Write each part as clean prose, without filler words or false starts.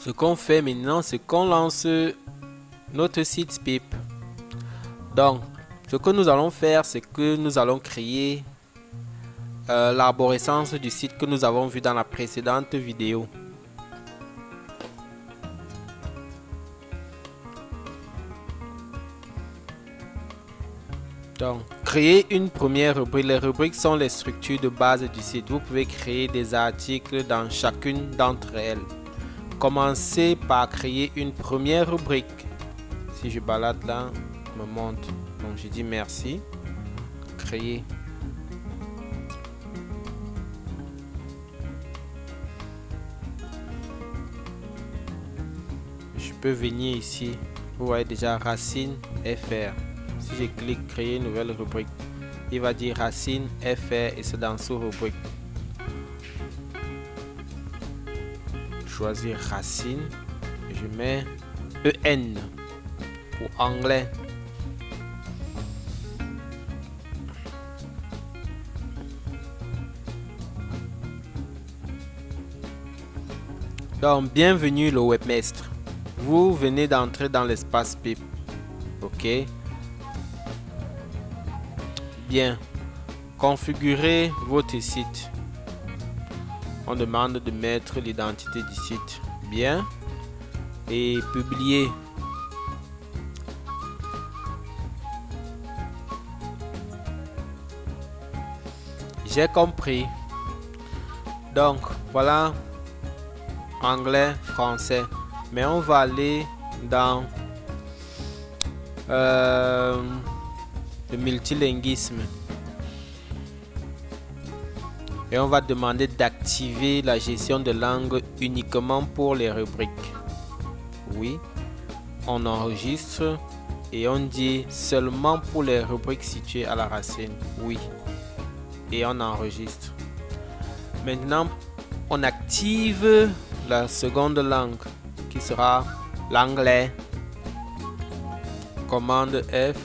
Ce qu'on fait maintenant, c'est qu'on lance notre site PIP. Donc, ce que nous allons faire, c'est que nous allons créer l'arborescence du site que nous avons vu dans la précédente vidéo. Donc, créer une première rubrique. Les rubriques sont les structures de base du site. Vous pouvez créer des articles dans chacune d'entre elles. Commencez par créer une première rubrique. Si je balade là, me montre. Donc, je dis merci. Créer. Je peux venir ici. Vous voyez déjà Racine FR. Si je clique créer une nouvelle rubrique, il va dire Racine FR et c'est dans sous rubrique. Choisir Racine. Je mets EN pour anglais. Donc, bienvenue le webmaster. Vous venez d'entrer dans l'espace PIP. OK. Bien. Configurez votre site. On demande de mettre l'identité du site. Bien. Et publier. J'ai compris. Donc, voilà. Anglais, français. Mais on va aller dans le multilinguisme. Et on va demander d'activer la gestion de langue uniquement pour les rubriques. Oui. On enregistre et on dit seulement pour les rubriques situées à la racine. Oui. Et on enregistre. Maintenant, on active la seconde langue qui sera l'anglais. Commande F.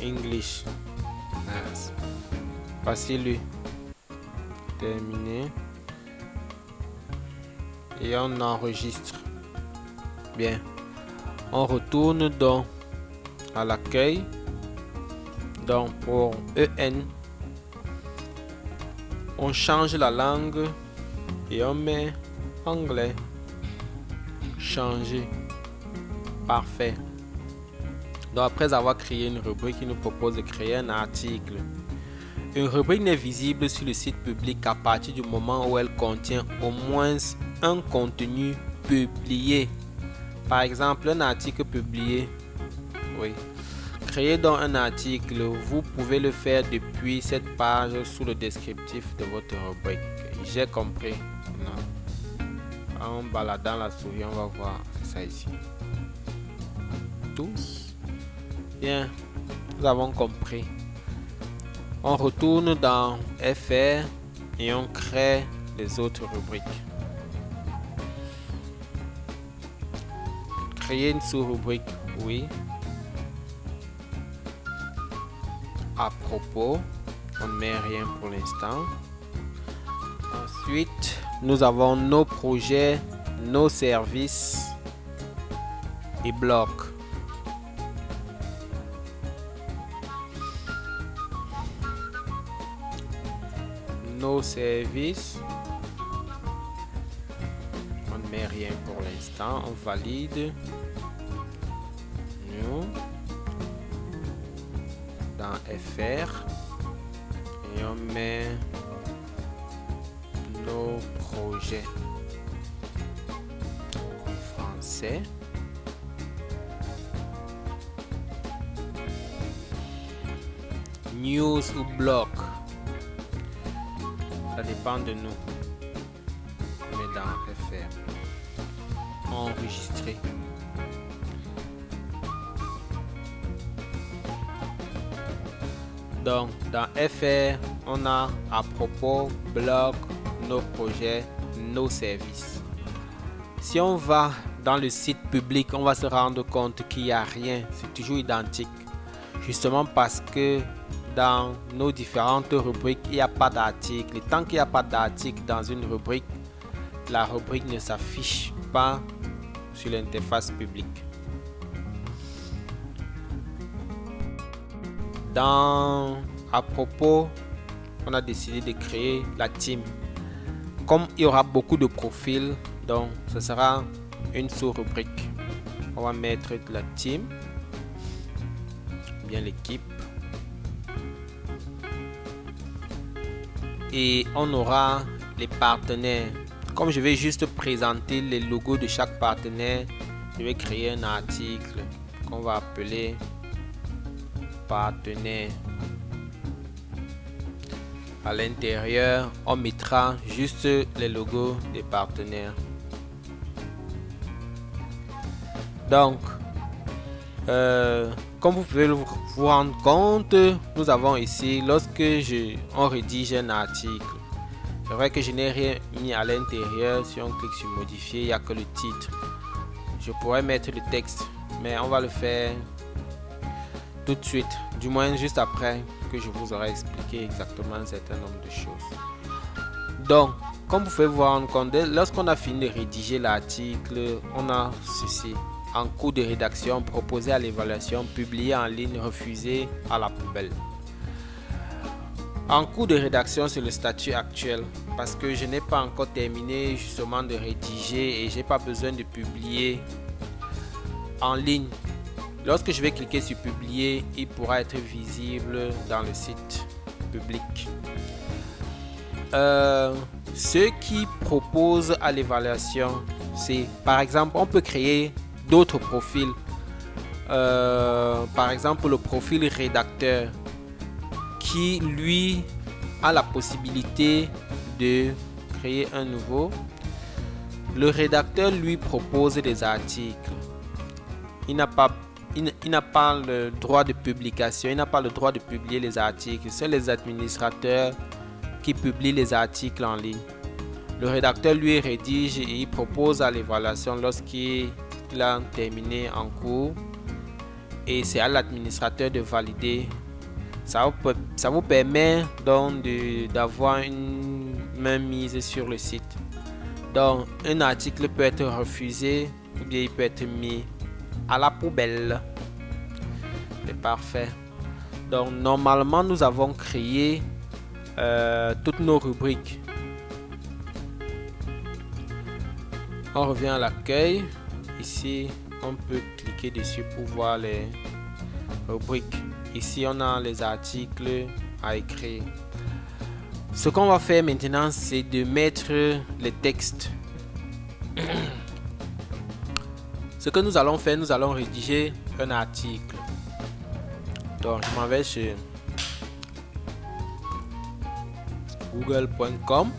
English. Yes. Voici-le. Terminé. Et on enregistre. Bien. On retourne donc à l'accueil. Donc pour EN, on change la langue et on met anglais. Changer. Parfait. Donc après avoir créé une rubrique, il nous propose de créer un article. Une rubrique n'est visible sur le site public qu'à partir du moment où elle contient au moins un contenu publié. Par exemple, un article publié. Oui. Créer donc un article, vous pouvez le faire depuis cette page sous le descriptif de votre rubrique. J'ai compris. Non. En baladant la souris, on va voir ça ici. Tous. Bien, nous avons compris. On retourne dans FR et on crée les autres rubriques. Créer une sous-rubrique, oui. À propos, on ne met rien pour l'instant. Ensuite, nous avons nos projets, nos services et blocs. Nos services, on ne met rien pour l'instant, on valide. Nous, dans FR, et on met nos projets. Français. News ou blog. Ça dépend de nous. On met dans FR. Enregistrer. Donc, dans FR, on a à propos, blog, nos projets, nos services. Si on va dans le site public, on va se rendre compte qu'il n'y a rien. C'est toujours identique. Justement parce que dans nos différentes rubriques, il n'y a pas d'article. Tant qu'il n'y a pas d'article dans une rubrique, la rubrique ne s'affiche pas sur l'interface publique. À propos, on a décidé de créer la team. Comme il y aura beaucoup de profils, donc ce sera une sous-rubrique. On va mettre la team, bien l'équipe. Et on aura les partenaires. Comme je vais juste présenter les logos de chaque partenaire, je vais créer un article qu'on va appeler partenaire. À l'intérieur, on mettra juste les logos des partenaires. Donc, comme vous pouvez vous rendre compte, nous avons ici, lorsque on rédige un article, c'est vrai que je n'ai rien mis à l'intérieur. Si on clique sur modifier, il n'y a que le titre. Je pourrais mettre le texte, mais on va le faire tout de suite, du moins juste après que je vous aurai expliqué exactement un certain nombre de choses. Donc, comme vous pouvez vous rendre compte, lorsqu'on a fini de rédiger l'article, on a ceci: en cours de rédaction, proposé à l'évaluation, publié en ligne, refusé, à la poubelle. En cours de rédaction, c'est le statut actuel parce que je n'ai pas encore terminé justement de rédiger et j'ai pas besoin de publier en ligne. Lorsque je vais cliquer sur publier, il pourra être visible dans le site public. Ce qui propose à l'évaluation, c'est par exemple, on peut créer d'autres profils. Par exemple, le profil rédacteur qui lui a la possibilité de créer un nouveau. Le rédacteur lui propose des articles. Il n'a pas le droit de publication, il n'a pas le droit de publier les articles. C'est les administrateurs qui publient les articles en ligne. Le rédacteur lui rédige et il propose à l'évaluation lorsqu'il a terminé en cours, et c'est à l'administrateur de valider. Ça vous permet donc d'avoir une mainmise sur le site. Donc un article peut être refusé ou bien il peut être mis à la poubelle. C'est parfait. Donc normalement nous avons créé toutes nos rubriques. On revient à l'accueil. Ici on peut cliquer dessus pour voir les rubriques. Ici on a les articles à écrire. Ce qu'on va faire maintenant, c'est de mettre les textes. Ce que nous allons faire, nous allons rédiger un article. Donc je m'en vais sur google.com.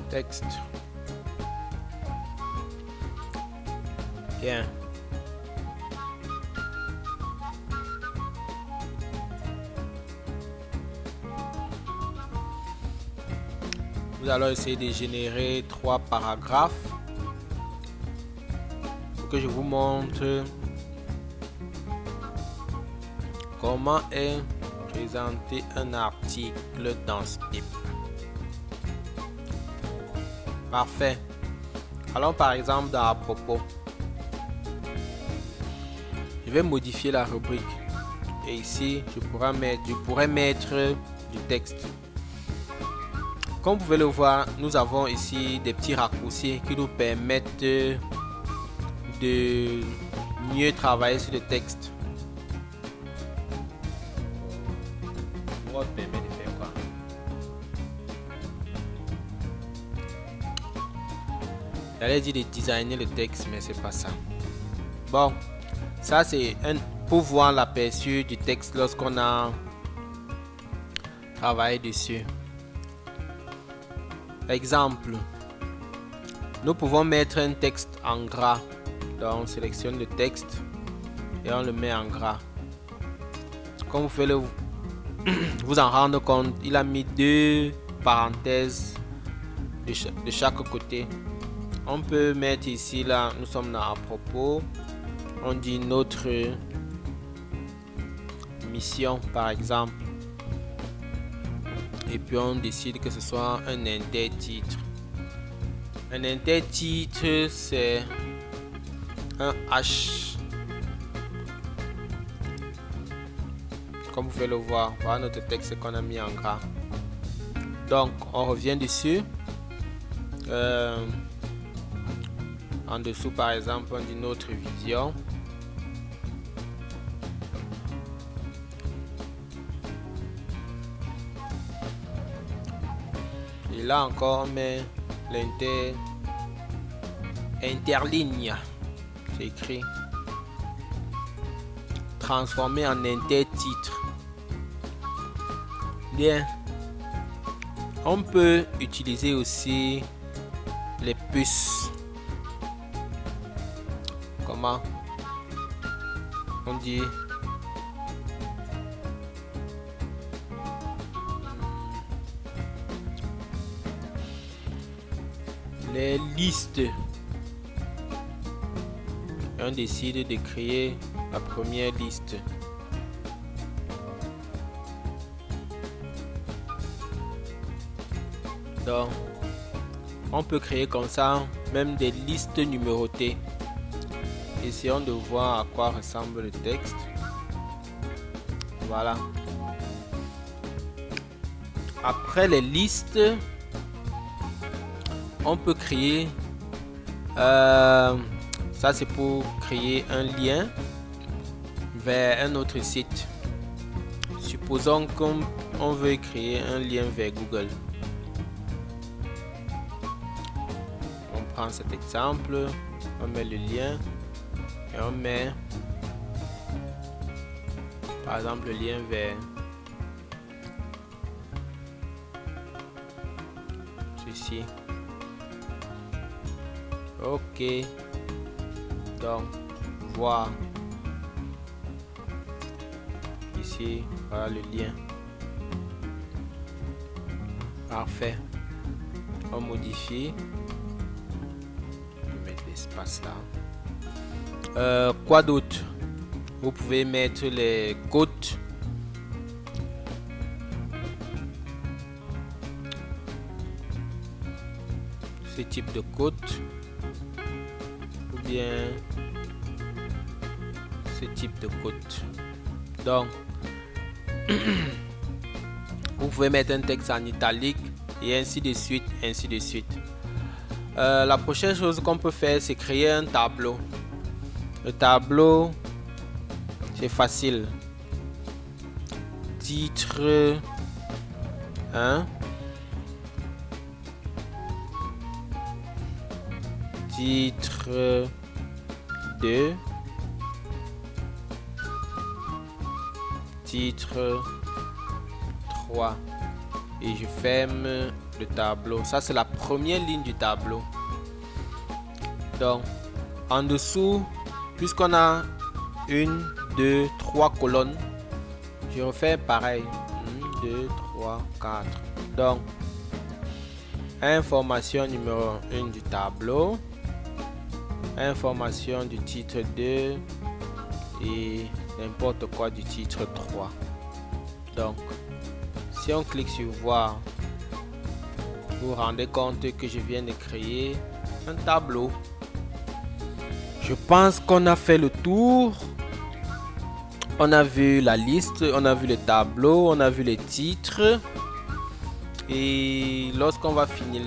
Texte. Bien. Nous allons essayer de générer 3 paragraphes pour que je vous montre comment est présenté un article dans Spip. Parfait. Allons par exemple dans à propos. Je vais modifier la rubrique et ici je pourrais mettre du texte. Comme vous pouvez le voir, nous avons ici des petits raccourcis qui nous permettent de mieux travailler sur le texte. What permet de faire quoi? J'allais dire de designer le texte, mais c'est pas ça. Bon, ça c'est pour voir l'aperçu du texte lorsqu'on a travaillé dessus. Exemple, nous pouvons mettre un texte en gras. Donc on sélectionne le texte et on le met en gras. Comme vous pouvez vous en rendre compte, il a mis 2 parenthèses de chaque côté. On peut mettre ici, là, nous sommes dans à propos. On dit notre mission par exemple. Et puis on décide que ce soit un intertitre. Un intertitre, c'est un H. Comme vous pouvez le voir, voilà notre texte qu'on a mis en gras. Donc on revient dessus. En dessous par exemple, on dit notre vision. Et là encore, on met interligne. C'est écrit. Transformer en intertitre. Bien. On peut utiliser aussi les puces. Comment on dit? Les listes. On décide de créer la première liste. Donc, on peut créer comme ça même des listes numérotées. Essayons de voir à quoi ressemble le texte. Voilà. Après les listes, on peut créer ça c'est pour créer un lien vers un autre site. Supposons qu'on veut créer un lien vers Google. On prend cet exemple, on met le lien et on met par exemple le lien vers ceci. Ok, donc voir ici, voilà le lien. Parfait. On modifie. Je vais mettre l'espace là. Quoi d'autre? Vous pouvez mettre les côtes. Ce type de côte. Ou bien ce type de côte. Donc, vous pouvez mettre un texte en italique et ainsi de suite, ainsi de suite. La prochaine chose qu'on peut faire, c'est créer un tableau. Le tableau, c'est facile. Titre 1. Titre 2. Titre 3. Et je ferme le tableau. Ça, c'est la première ligne du tableau. Donc, en dessous, puisqu'on a 1, 2, 3 colonnes, je refais pareil. 1, 2, 3, 4. Donc, information numéro 1 du tableau. Information du titre 2 et n'importe quoi du titre 3. Donc, si on clique sur voir, vous vous rendez compte que je viens de créer un tableau. Je pense qu'on a fait le tour. On a vu la liste, on a vu le tableau, on a vu les titres. Et lorsqu'on va finir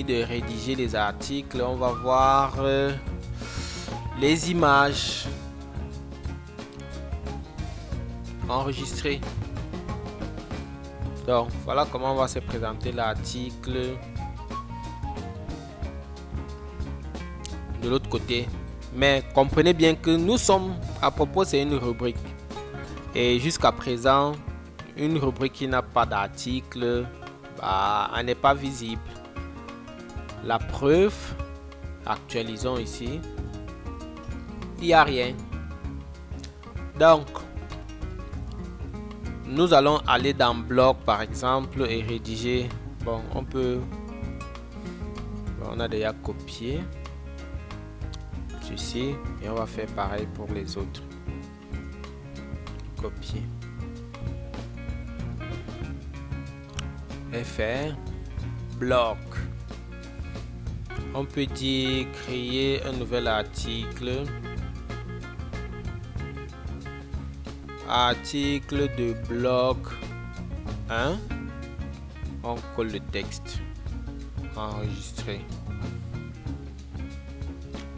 de rédiger les articles, on va voir les images enregistrées. Donc voilà comment on va se présenter l'article de l'autre côté. Mais comprenez bien que nous sommes, à propos, c'est une rubrique. Et jusqu'à présent, une rubrique qui n'a pas d'article, elle n'est pas visible. La preuve, actualisons ici. Il n'y a rien. Donc, nous allons aller dans Blog par exemple et rédiger. Bon, on a déjà copié. ceci et on va faire pareil pour les autres. Copier. Et faire bloc. On peut dire créer un nouvel article. Article de bloc 1. On colle le texte. Enregistrer.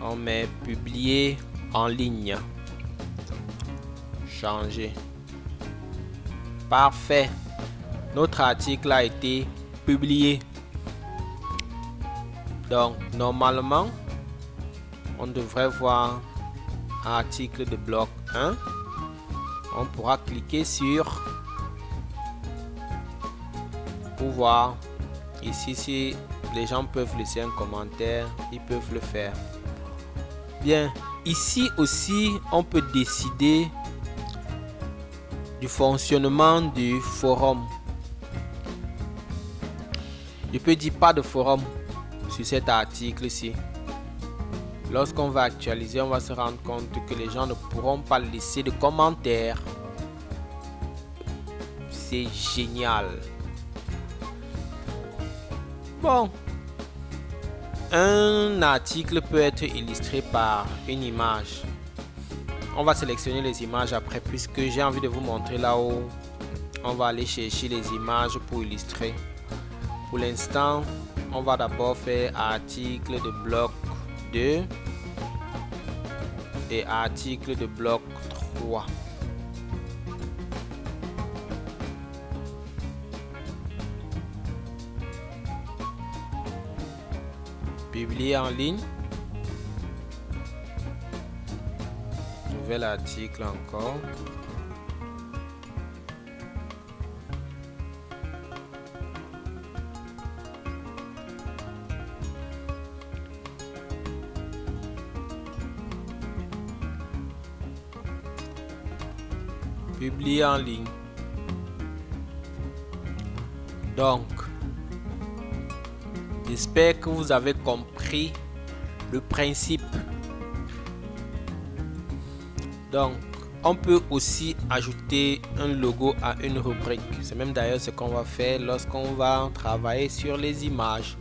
On met publier en ligne. Changer. Parfait. Notre article a été publié. Donc, normalement, on devrait voir article de bloc 1. On pourra cliquer sur pour voir. Ici, si les gens peuvent laisser un commentaire, ils peuvent le faire. Bien, ici aussi, on peut décider du fonctionnement du forum. Je peux dire pas de forum sur cet article-ci. Lorsqu'on va actualiser, on va se rendre compte que les gens ne pourront pas laisser de commentaires. C'est génial. Bon. Un article peut être illustré par une image. On va sélectionner les images après puisque j'ai envie de vous montrer là où on va aller chercher les images pour illustrer. Pour l'instant, on va d'abord faire article de bloc 2 et article de bloc 3. Publier en ligne. Nouvel article encore. Publier en ligne. Donc, j'espère que vous avez compris le principe. Donc, on peut aussi ajouter un logo à une rubrique. C'est même d'ailleurs ce qu'on va faire lorsqu'on va travailler sur les images.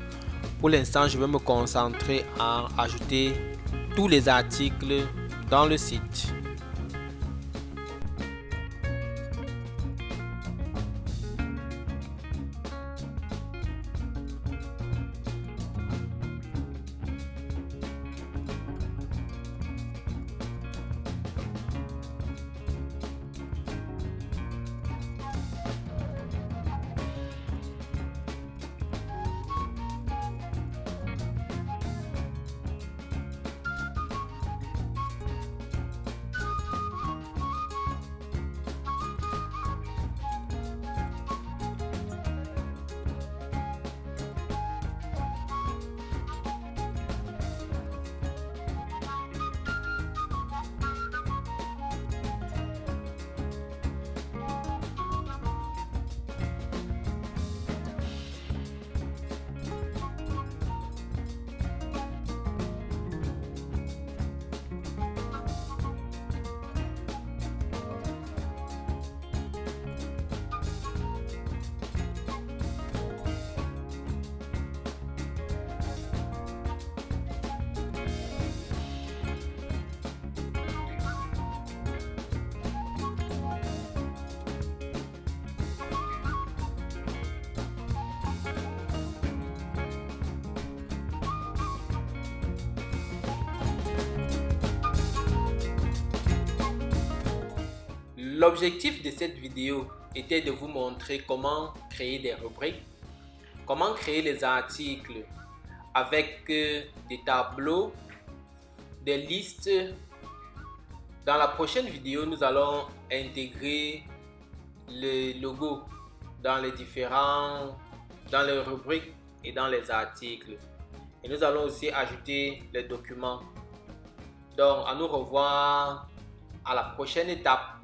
Pour l'instant, je vais me concentrer à ajouter tous les articles dans le site. L'objectif de cette vidéo était de vous montrer comment créer des rubriques, comment créer les articles avec des tableaux, des listes. Dans la prochaine vidéo, nous allons intégrer le logo dans les rubriques et dans les articles. Et nous allons aussi ajouter les documents. Donc, à nous revoir à la prochaine étape.